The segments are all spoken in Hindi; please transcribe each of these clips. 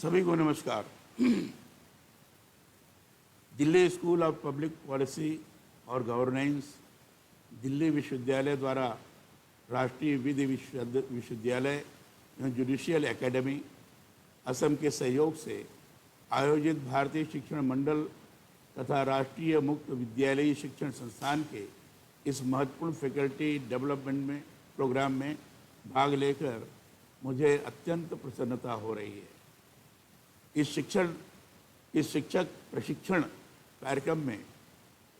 सभी को नमस्कार। Delhi school of public policy और गवर्नेंस, दिल्ली विश्वविद्यालय द्वारा राष्ट्रीय विधि विश्वविद्यालय एवं जुडिशियल एकेडमी असम के सहयोग से आयोजित भारतीय शिक्षण मंडल तथा राष्ट्रीय मुक्त विद्यालयी शिक्षण संस्थान के इस महत्वपूर्ण फैकल्टी डेवलपमेंट प्रोग्राम में भाग लेकर मुझे अत्यंत प्रसन्नता हो रही है। इस शिक्षक प्रशिक्षण कार्यक्रम में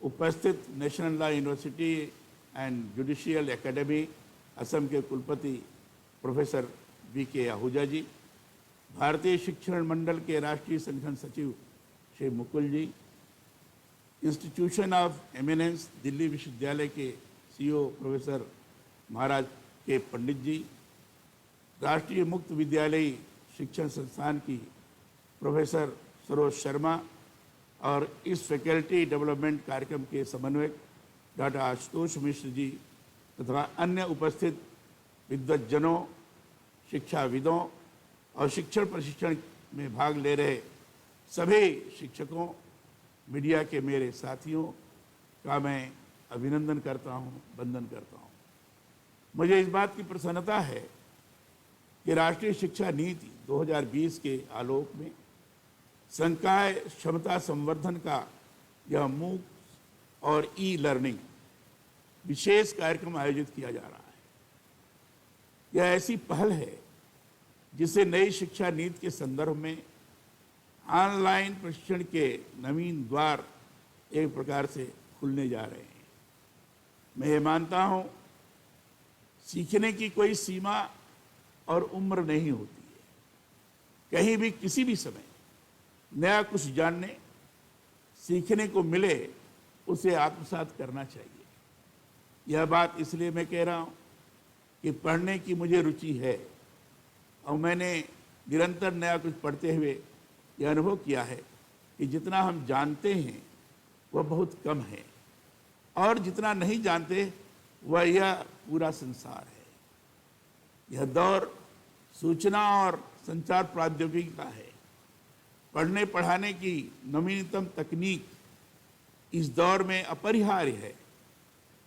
उपस्थित national law university and judicial academy Assam के कुलपति प्रोफेसर वी.के. आहूजा जी, भारतीय शिक्षण मंडल के राष्ट्रीय संगठन सचिव श्री मुकुल जी, इंस्टीट्यूशन ऑफ एमिनेंस दिल्ली विश्वविद्यालय के सीईओ प्रोफेसर महाराज के पंडित जी, राष्ट्रीय मुक्त विद्यालयी शिक्षण संस्थान की प्रोफेसर सरोज शर्मा और इस फैकल्टी डेवलपमेंट कार्यक्रम के समन्वयक डॉक्टर आशुतोष मिश्र जी तथा अन्य उपस्थित विद्वज्जनों, शिक्षाविदों और शिक्षण प्रशिक्षण में भाग ले रहे सभी शिक्षकों, मीडिया के मेरे साथियों का मैं अभिनंदन करता हूं, वंदन करता हूं। मुझे इस बात की प्रसन्नता है कि राष्ट्रीय शिक्षा नीति 2020 के आलोक में संकाय क्षमता संवर्धन का यह मूक और ई लर्निंग विशेष कार्यक्रम आयोजित किया जा रहा है। यह ऐसी पहल है जिसे नई शिक्षा नीति के संदर्भ में ऑनलाइन प्रशिक्षण के नवीन द्वार एक प्रकार से खुलने जा रहे हैं। मैं ये मानता हूं, सीखने की कोई सीमा और उम्र नहीं होती है। कहीं भी किसी भी समय नया कुछ जानने, सीखने को मिले, उसे आत्मसात करना चाहिए। यह बात इसलिए मैं कह रहा हूं कि पढ़ने की मुझे रुचि है और मैंने निरंतर नया कुछ पढ़ते हुए यह अनुभव किया है कि जितना हम जानते हैं वह बहुत कम है और जितना नहीं जानते वह यह पूरा संसार है। यह दौर सूचना और संचार प्रौद्योगिकी का है। पढ़ने पढ़ाने की नवीनतम तकनीक इस दौर में अपरिहार्य है।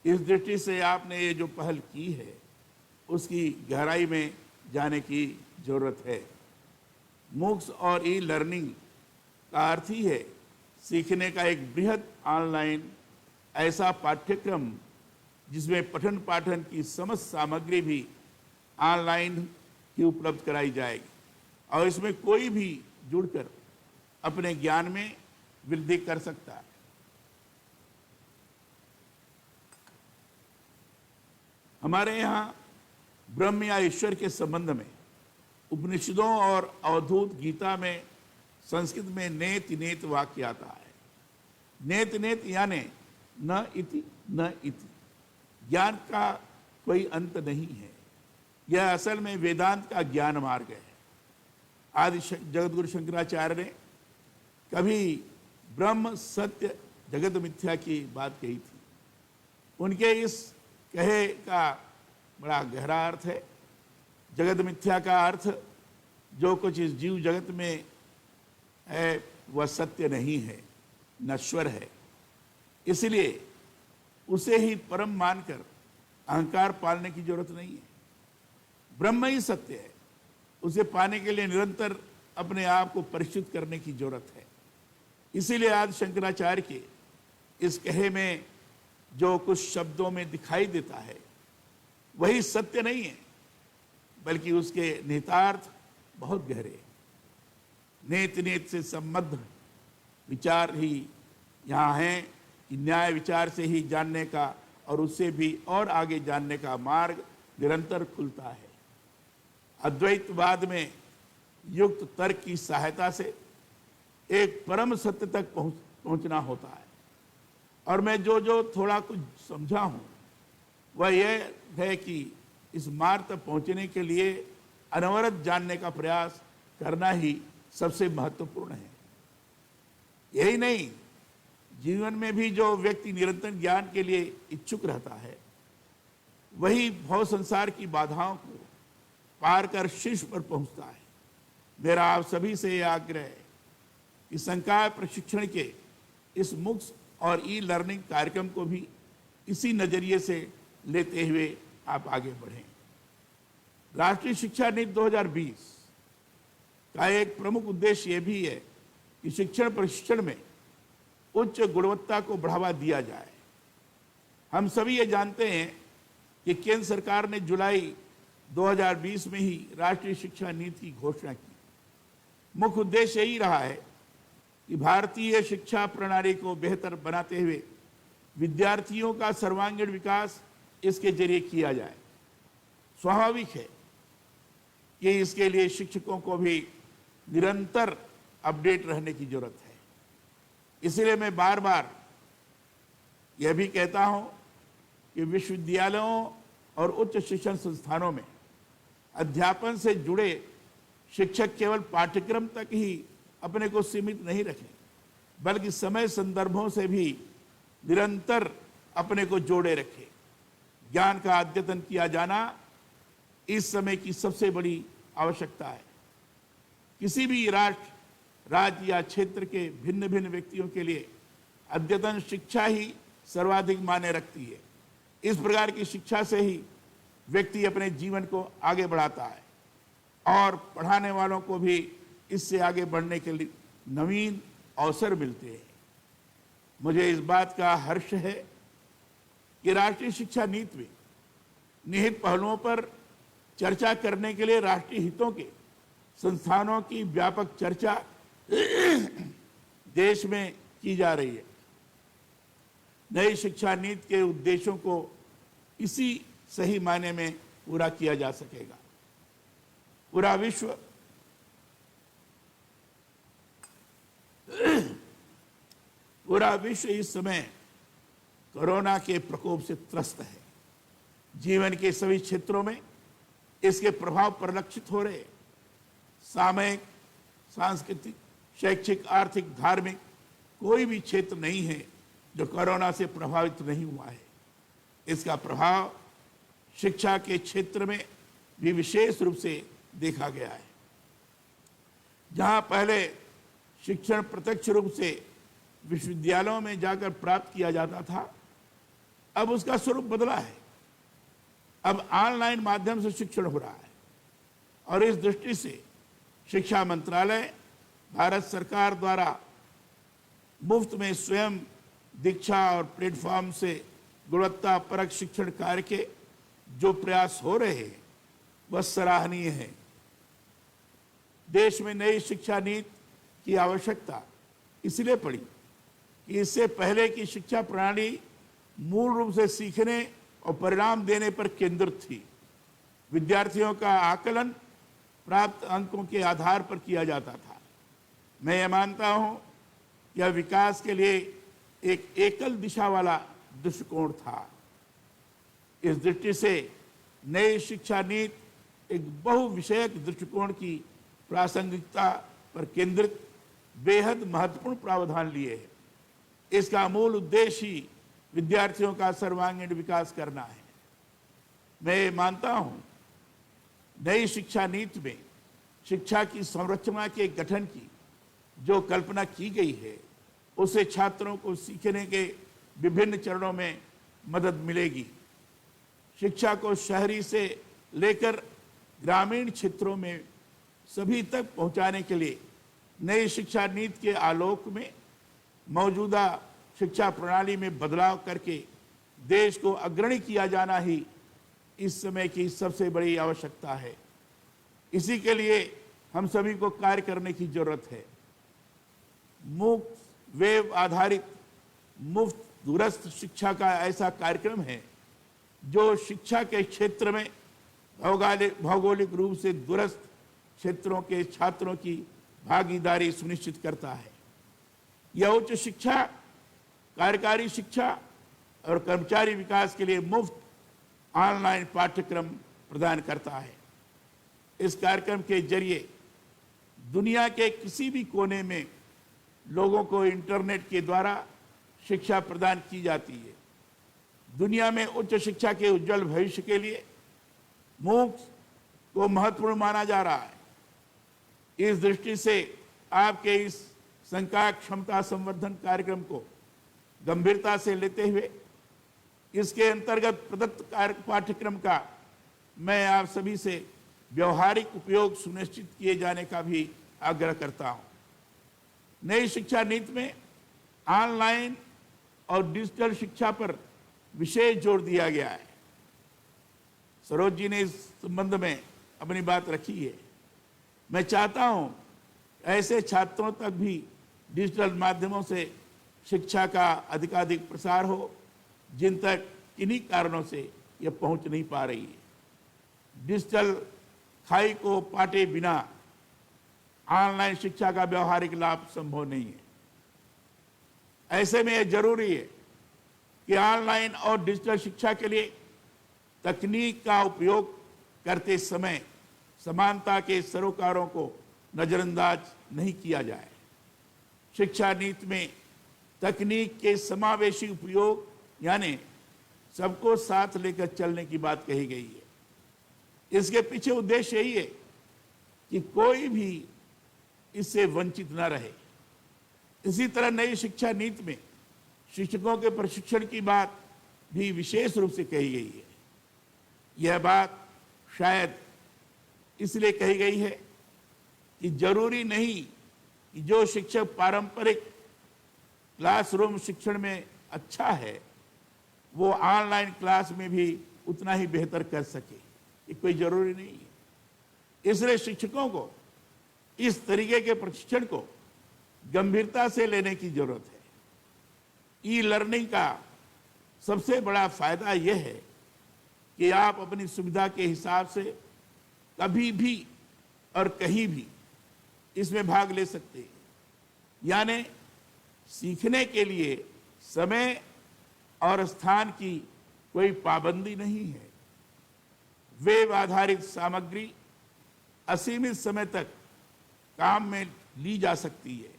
इस दृष्टि से आपने ये जो पहल की है उसकी गहराई में जाने की जरूरत है। मूक्स और ई लर्निंग का अर्थ ही है सीखने का एक बृहद ऑनलाइन ऐसा पाठ्यक्रम जिसमें पठन पाठन की समस्त सामग्री भी ऑनलाइन ही उपलब्ध कराई जाएगी और इसमें कोई भी जुड़कर अपने ज्ञान में वृद्धि कर सकता है। हमारे यहाँ ब्रह्म या ईश्वर के संबंध में उपनिषदों और अवधूत गीता में संस्कृत में नेत नेत वाक्य आता है। नेत नेत यानी न इति न इति, ज्ञान का कोई अंत नहीं है। यह असल में वेदांत का ज्ञान मार्ग है। आदि जगतगुरु शंकराचार्य ने कभी ब्रह्म सत्य जगत मिथ्या की बात कही थी। उनके इस कहे का बड़ा गहरा अर्थ है। जगत मिथ्या का अर्थ जो कुछ इस जीव जगत में है वह सत्य नहीं है, नश्वर है। इसलिए उसे ही परम मानकर अहंकार पालने की जरूरत नहीं है। ब्रह्म ही सत्य है। उसे पाने के लिए निरंतर अपने आप को परिशुद्ध करने की जरूरत है। इसीलिए आज शंकराचार्य के इस कहे में जो कुछ शब्दों में दिखाई देता है वही सत्य नहीं है, बल्कि उसके निहितार्थ बहुत गहरे हैं। नेत नेत से संबद्ध विचार ही यहाँ हैं कि न्याय विचार से ही जानने का और उससे भी और आगे जानने का मार्ग निरंतर खुलता है। अद्वैतवाद में युक्त तर्क की सहायता से एक परम सत्य तक पहुंचना होता है। और मैं जो थोड़ा कुछ समझा हूं वह यह है कि इस मार्ग तक पहुंचने के लिए अनवरत जानने का प्रयास करना ही सबसे महत्वपूर्ण है। यही नहीं, जीवन में भी जो व्यक्ति निरंतर ज्ञान के लिए इच्छुक रहता है वही भव संसार की बाधाओं को पार कर शीर्ष पर पहुंचता है। मेरा आप सभी से यह आग्रह है कि संकाय प्रशिक्षण के इस मुक्त और ई लर्निंग कार्यक्रम को भी इसी नजरिए से लेते हुए आप आगे बढ़ें। राष्ट्रीय शिक्षा नीति 2020 का एक प्रमुख उद्देश्य यह भी है कि शिक्षण प्रशिक्षण में उच्च गुणवत्ता को बढ़ावा दिया जाए। हम सभी ये जानते हैं कि केंद्र सरकार ने जुलाई 2020 में ही राष्ट्रीय शिक्षा नीति की घोषणा की। मुख्य उद्देश्य यही रहा है कि भारतीय शिक्षा प्रणाली को बेहतर बनाते हुए विद्यार्थियों का सर्वांगीण विकास इसके जरिए किया जाए। स्वाभाविक है कि इसके लिए शिक्षकों को भी निरंतर अपडेट रहने की जरूरत है। इसलिए मैं बार बार यह भी कहता हूं कि विश्वविद्यालयों और उच्च शिक्षण संस्थानों में अध्यापन से जुड़े शिक्षक केवल पाठ्यक्रम तक ही अपने को सीमित नहीं रखें, बल्कि समय संदर्भों से भी निरंतर अपने को जोड़े रखें। ज्ञान का अद्यतन किया जाना इस समय की सबसे बड़ी आवश्यकता है। किसी भी राष्ट्र, राज्य या क्षेत्र के भिन्न भिन्न व्यक्तियों के लिए अद्यतन शिक्षा ही सर्वाधिक मायने रखती है। इस प्रकार की शिक्षा से ही व्यक्ति अपने जीवन को आगे बढ़ाता है और पढ़ाने वालों को भी इससे आगे बढ़ने के लिए नवीन अवसर मिलते हैं। मुझे इस बात का हर्ष है कि राष्ट्रीय शिक्षा नीति में निहित पहलुओं पर चर्चा करने के लिए राष्ट्रीय हितों के संस्थानों की व्यापक चर्चा देश में की जा रही है। नई शिक्षा नीति के उद्देश्यों को इसी सही मायने में पूरा किया जा सकेगा। पूरा विश्व इस समय कोरोना के प्रकोप से त्रस्त है। जीवन के सभी क्षेत्रों में इसके प्रभाव परिलक्षित हो रहे। सामयिक, सांस्कृतिक, शैक्षिक, आर्थिक, धार्मिक कोई भी क्षेत्र नहीं है जो कोरोना से प्रभावित नहीं हुआ है। इसका प्रभाव शिक्षा के क्षेत्र में भी विशेष रूप से देखा गया है। जहां पहले शिक्षण प्रत्यक्ष रूप से विश्वविद्यालयों में जाकर प्राप्त किया जाता था, अब उसका स्वरूप बदला है। अब ऑनलाइन माध्यम से शिक्षण हो रहा है और इस दृष्टि से शिक्षा मंत्रालय, भारत सरकार द्वारा मुफ्त में स्वयं दीक्षा और प्लेटफॉर्म से गुणवत्ता परक शिक्षण कार्य के जो प्रयास हो रहे हैं वह सराहनीय है। देश में नई शिक्षा नीति की आवश्यकता इसलिए पड़ी कि इससे पहले की शिक्षा प्रणाली मूल रूप से सीखने और परिणाम देने पर केंद्रित थी। विद्यार्थियों का आकलन प्राप्त अंकों के आधार पर किया जाता था। मैं ये मानता हूं कि यह विकास के लिए एक एकल दिशा वाला दृष्टिकोण था। इस दृष्टि से नई शिक्षा नीति एक बहुविषयक दृष्टिकोण की प्रासंगिकता पर केंद्रित बेहद महत्वपूर्ण प्रावधान लिए है। इसका मूल उद्देश्य ही विद्यार्थियों का सर्वांगीण विकास करना है। मैं मानता हूं नई शिक्षा नीति में शिक्षा की संरचना के गठन की जो कल्पना की गई है, उससे छात्रों को सीखने के विभिन्न चरणों में मदद मिलेगी। शिक्षा को शहरी से लेकर ग्रामीण क्षेत्रों में सभी तक पहुंचाने के लिए नई शिक्षा नीति के आलोक में मौजूदा शिक्षा प्रणाली में बदलाव करके देश को अग्रणी किया जाना ही इस समय की सबसे बड़ी आवश्यकता है। इसी के लिए हम सभी को कार्य करने की जरूरत है। मुफ्त वेब आधारित मुफ्त दूरस्थ शिक्षा का ऐसा कार्यक्रम है जो शिक्षा के क्षेत्र में भौगोलिक रूप से दूरस्थ क्षेत्रों के छात्रों की भागीदारी सुनिश्चित करता है। यह उच्च शिक्षा, कार्यकारी शिक्षा और कर्मचारी विकास के लिए मुफ्त ऑनलाइन पाठ्यक्रम प्रदान करता है। इस कार्यक्रम के जरिए दुनिया के किसी भी कोने में लोगों को इंटरनेट के द्वारा शिक्षा प्रदान की जाती है। दुनिया में उच्च शिक्षा के उज्जवल भविष्य के लिए मूक को महत्वपूर्ण माना जा रहा है। इस दृष्टि से आपके इस संकाय क्षमता संवर्धन कार्यक्रम को गंभीरता से लेते हुए इसके अंतर्गत प्रदत्त पाठ्यक्रम का मैं आप सभी से व्यवहारिक उपयोग सुनिश्चित किए जाने का भी आग्रह करता हूं। नई शिक्षा नीति में ऑनलाइन और डिजिटल शिक्षा पर विशेष जोर दिया गया है। सरोज जी ने इस संबंध में अपनी बात रखी है। मैं चाहता हूं ऐसे छात्रों तक भी डिजिटल माध्यमों से शिक्षा का अधिकाधिक प्रसार हो जिन तक किन्हीं कारणों से यह पहुंच नहीं पा रही है। डिजिटल खाई को पाटे बिना ऑनलाइन शिक्षा का व्यवहारिक लाभ संभव नहीं है। ऐसे में यह जरूरी है कि ऑनलाइन और डिजिटल शिक्षा के लिए तकनीक का उपयोग करते समय समानता के सरोकारों को नजरअंदाज नहीं किया जाए। शिक्षा नीति में तकनीक के समावेशी उपयोग यानी सबको साथ लेकर चलने की बात कही गई है। इसके पीछे उद्देश्य यही है कि कोई भी इससे वंचित न रहे। इसी तरह नई शिक्षा नीति में शिक्षकों के प्रशिक्षण की बात भी विशेष रूप से कही गई है। यह बात शायद इसलिए कही गई है कि जरूरी नहीं कि जो शिक्षक पारंपरिक क्लासरूम शिक्षण में अच्छा है वो ऑनलाइन क्लास में भी उतना ही बेहतर कर सके, ये कोई जरूरी नहीं है। इसलिए शिक्षकों को इस तरीके के प्रशिक्षण को गंभीरता से लेने की जरूरत है। ई लर्निंग का सबसे बड़ा फायदा यह है कि आप अपनी सुविधा के हिसाब से कभी भी और कहीं भी इसमें भाग ले सकते हैं। यानी सीखने के लिए समय और स्थान की कोई पाबंदी नहीं है। वेब आधारित सामग्री असीमित समय तक काम में ली जा सकती है।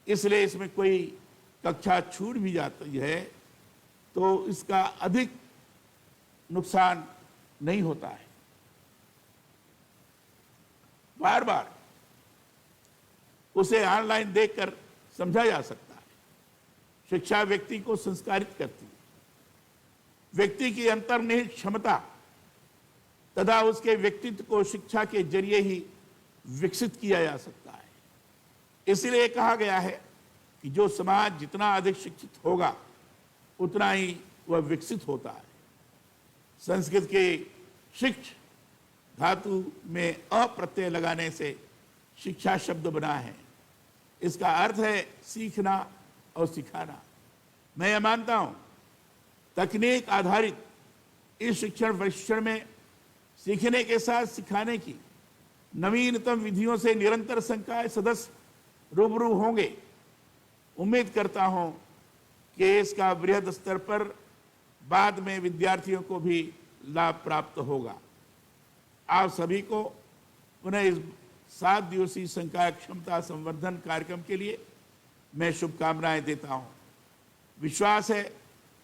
इसलिए इसमें कोई कक्षा छूट भी जाती है तो इसका अधिक नुकसान नहीं होता है। बार बार उसे ऑनलाइन देखकर समझा जा सकता है। शिक्षा व्यक्ति को संस्कारित करती है। व्यक्ति की अंतर्निहित क्षमता तथा उसके व्यक्तित्व को शिक्षा के जरिए ही विकसित किया जा सकता है। इसलिए कहा गया है कि जो समाज जितना अधिक शिक्षित होगा उतना ही वह विकसित होता है। संस्कृत के शिक्ष धातु में अ प्रत्यय लगाने से शिक्षा शब्द बना है। इसका अर्थ है सीखना और सिखाना। मैं यह मानता हूं तकनीक आधारित इस शिक्षण प्रशिक्षण में सीखने के साथ सिखाने की नवीनतम विधियों से निरंतर संकाय सदस्य रूबरू होंगे। उम्मीद करता हूं कि इसका बृहद स्तर पर बाद में विद्यार्थियों को भी लाभ प्राप्त होगा। आप सभी को पुनः इस 7 दिवसीय संकाय क्षमता संवर्धन कार्यक्रम के लिए मैं शुभकामनाएं देता हूं। विश्वास है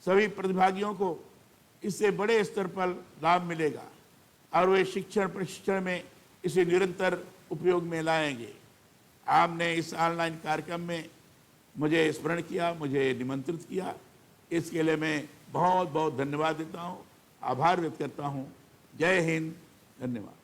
सभी प्रतिभागियों को इससे बड़े स्तर पर लाभ मिलेगा और वे शिक्षण प्रशिक्षण में इसे निरंतर उपयोग में लाएंगे। आपने इस ऑनलाइन कार्यक्रम में मुझे स्मरण किया, मुझे निमंत्रित किया, इसके लिए मैं बहुत बहुत धन्यवाद देता हूं, आभार व्यक्त करता हूं। जय हिंद, धन्यवाद।